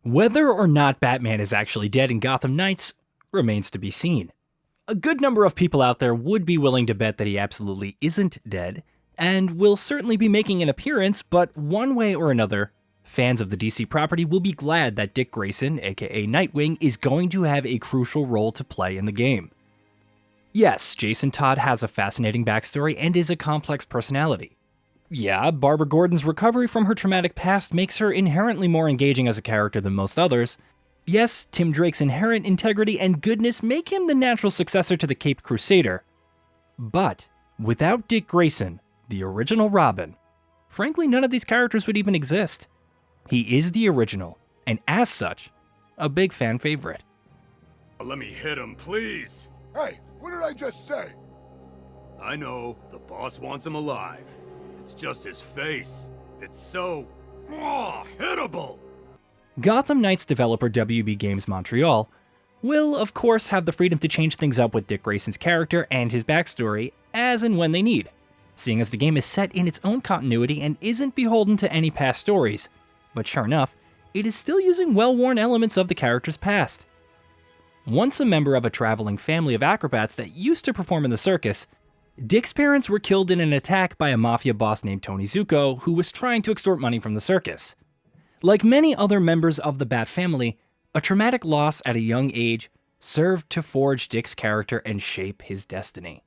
Whether or not Batman is actually dead in Gotham Knights remains to be seen. A good number of people out there would be willing to bet that he absolutely isn't dead, and will certainly be making an appearance, but one way or another, fans of the DC property will be glad that Dick Grayson, aka Nightwing, is going to have a crucial role to play in the game. Yes, Jason Todd has a fascinating backstory and is a complex personality. Yeah, Barbara Gordon's recovery from her traumatic past makes her inherently more engaging as a character than most others. Yes, Tim Drake's inherent integrity and goodness make him the natural successor to the Caped Crusader. But without Dick Grayson, the original Robin, frankly none of these characters would even exist. He is the original, and as such, a big fan favorite. Let me hit him, please. Hey, what did I just say? I know, the boss wants him alive. It's just his face. It's so... hittable! Gotham Knights developer WB Games Montreal will, of course, have the freedom to change things up with Dick Grayson's character and his backstory as and when they need, seeing as the game is set in its own continuity and isn't beholden to any past stories. But sure enough, it is still using well-worn elements of the character's past. Once a member of a traveling family of acrobats that used to perform in the circus, Dick's parents were killed in an attack by a mafia boss named Tony Zuko who was trying to extort money from the circus. Like many other members of the Bat family, a traumatic loss at a young age served to forge Dick's character and shape his destiny.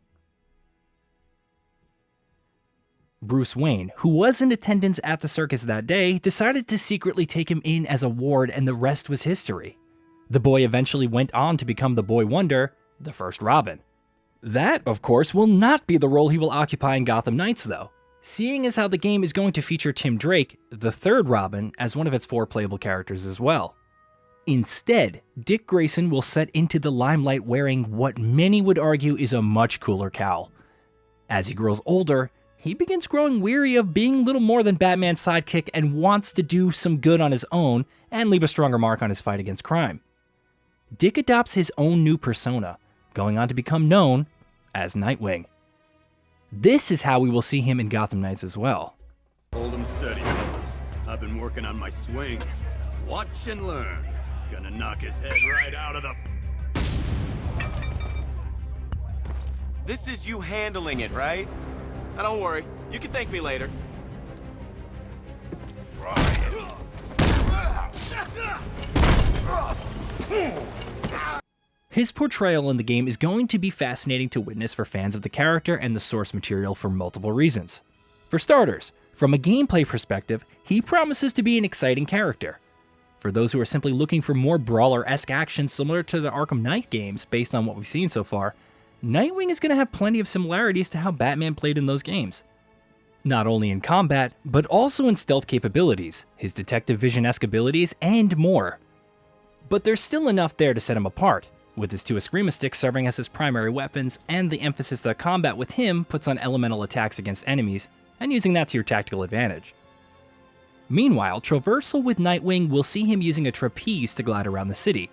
Bruce Wayne, who was in attendance at the circus that day, decided to secretly take him in as a ward, and the rest was history. The boy eventually went on to become the Boy Wonder, the first Robin. That, of course, will not be the role he will occupy in Gotham Knights, though, seeing as how the game is going to feature Tim Drake, the third Robin, as one of its 4 playable characters as well. Instead, Dick Grayson will set into the limelight wearing what many would argue is a much cooler cowl. As he grows older, he begins growing weary of being little more than Batman's sidekick and wants to do some good on his own and leave a stronger mark on his fight against crime. Dick adopts his own new persona, going on to become known as Nightwing. This is how we will see him in Gotham Knights as well. Hold him steady, fellas. I've been working on my swing. Watch and learn. Gonna knock his head right out of the... This is you handling it, right? Now don't worry, you can thank me later. His portrayal in the game is going to be fascinating to witness for fans of the character and the source material for multiple reasons. For starters, from a gameplay perspective, he promises to be an exciting character. For those who are simply looking for more brawler-esque action similar to the Arkham Knight games based on what we've seen so far, Nightwing is going to have plenty of similarities to how Batman played in those games. Not only in combat, but also in stealth capabilities, his detective vision-esque abilities, and more. But there's still enough there to set him apart, with his 2 Eskrima sticks serving as his primary weapons and the emphasis that combat with him puts on elemental attacks against enemies, and using that to your tactical advantage. Meanwhile, traversal with Nightwing will see him using a trapeze to glide around the city,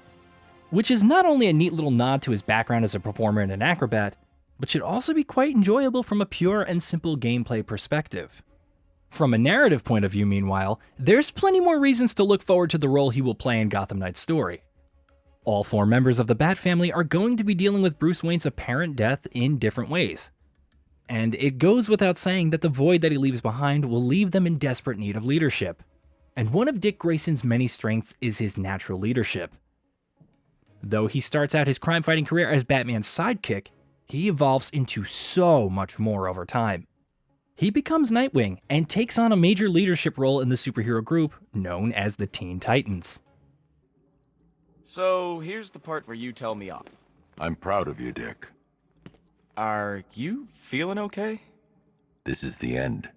which is not only a neat little nod to his background as a performer and an acrobat, but should also be quite enjoyable from a pure and simple gameplay perspective. From a narrative point of view, meanwhile, there's plenty more reasons to look forward to the role he will play in Gotham Knight's story. All 4 members of the Bat family are going to be dealing with Bruce Wayne's apparent death in different ways. And it goes without saying that the void that he leaves behind will leave them in desperate need of leadership. And one of Dick Grayson's many strengths is his natural leadership. Though he starts out his crime-fighting career as Batman's sidekick, he evolves into so much more over time. He becomes Nightwing and takes on a major leadership role in the superhero group known as the Teen Titans. So, here's the part where you tell me off. I'm proud of you, Dick. Are you feeling okay? This is the end.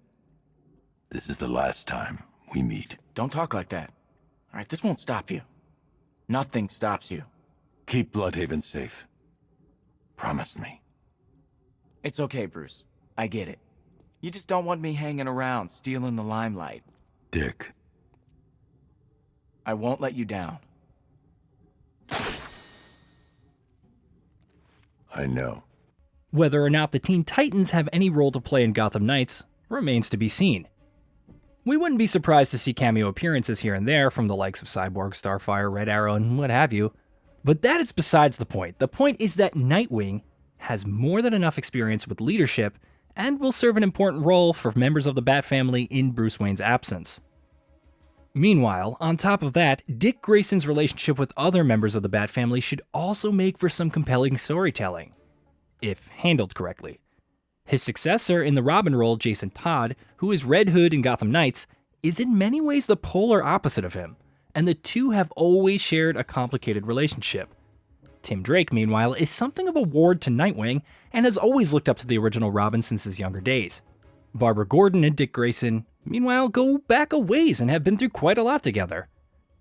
This is the last time we meet. Don't talk like that. Alright, this won't stop you. Nothing stops you. Keep Bloodhaven safe. Promise me. It's okay, Bruce. I get it. You just don't want me hanging around, stealing the limelight. Dick. I won't let you down. I know. Whether or not the Teen Titans have any role to play in Gotham Knights remains to be seen. We wouldn't be surprised to see cameo appearances here and there from the likes of Cyborg, Starfire, Red Arrow, and what have you. But that is besides the point. The point is that Nightwing has more than enough experience with leadership and will serve an important role for members of the Bat family in Bruce Wayne's absence. Meanwhile, on top of that, Dick Grayson's relationship with other members of the Bat family should also make for some compelling storytelling, if handled correctly. His successor in the Robin role, Jason Todd, who is Red Hood in Gotham Knights, is in many ways the polar opposite of him, and the two have always shared a complicated relationship. Tim Drake, meanwhile, is something of a ward to Nightwing and has always looked up to the original Robin since his younger days. Barbara Gordon and Dick Grayson, meanwhile, go back a ways and have been through quite a lot together.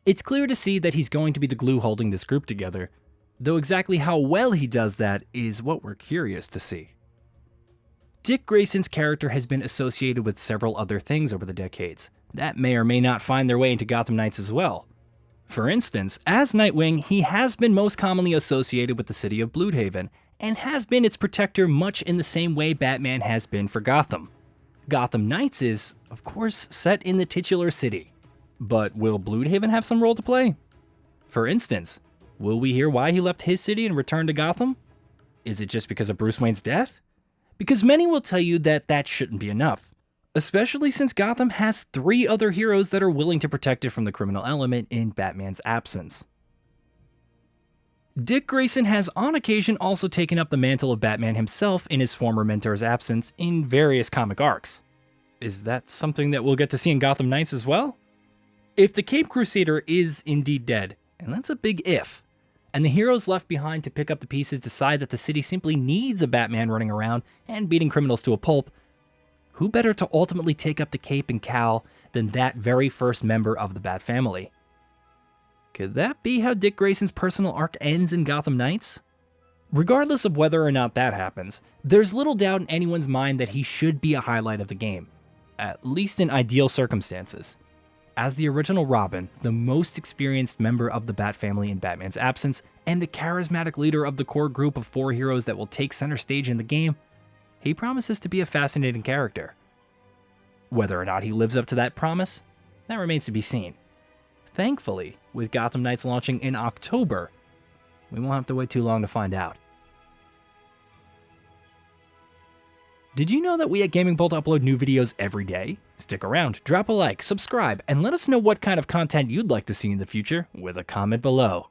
It's clear to see that he's going to be the glue holding this group together, though exactly how well he does that is what we're curious to see. Dick Grayson's character has been associated with several other things over the decades that may or may not find their way into Gotham Knights as well. For instance, as Nightwing, he has been most commonly associated with the city of Blüdhaven, and has been its protector much in the same way Batman has been for Gotham. Gotham Knights is, of course, set in the titular city. But will Blüdhaven have some role to play? For instance, will we hear why he left his city and returned to Gotham? Is it just because of Bruce Wayne's death? Because many will tell you that that shouldn't be enough, especially since Gotham has 3 other heroes that are willing to protect it from the criminal element in Batman's absence. Dick Grayson has on occasion also taken up the mantle of Batman himself in his former mentor's absence in various comic arcs. Is that something that we'll get to see in Gotham Knights as well? If the Cape Crusader is indeed dead, and that's a big if, and the heroes left behind to pick up the pieces decide that the city simply needs a Batman running around and beating criminals to a pulp, who better to ultimately take up the cape and cowl than that very first member of the Bat family? Could that be how Dick Grayson's personal arc ends in Gotham Knights? Regardless of whether or not that happens, there's little doubt in anyone's mind that he should be a highlight of the game, at least in ideal circumstances. As the original Robin, the most experienced member of the Bat family in Batman's absence, and the charismatic leader of the core group of 4 heroes that will take center stage in the game, he promises to be a fascinating character. Whether or not he lives up to that promise, that remains to be seen. Thankfully, with Gotham Knights launching in October, we won't have to wait too long to find out. Did you know that we at Gaming Bolt upload new videos every day? Stick around, drop a like, subscribe, and let us know what kind of content you'd like to see in the future with a comment below.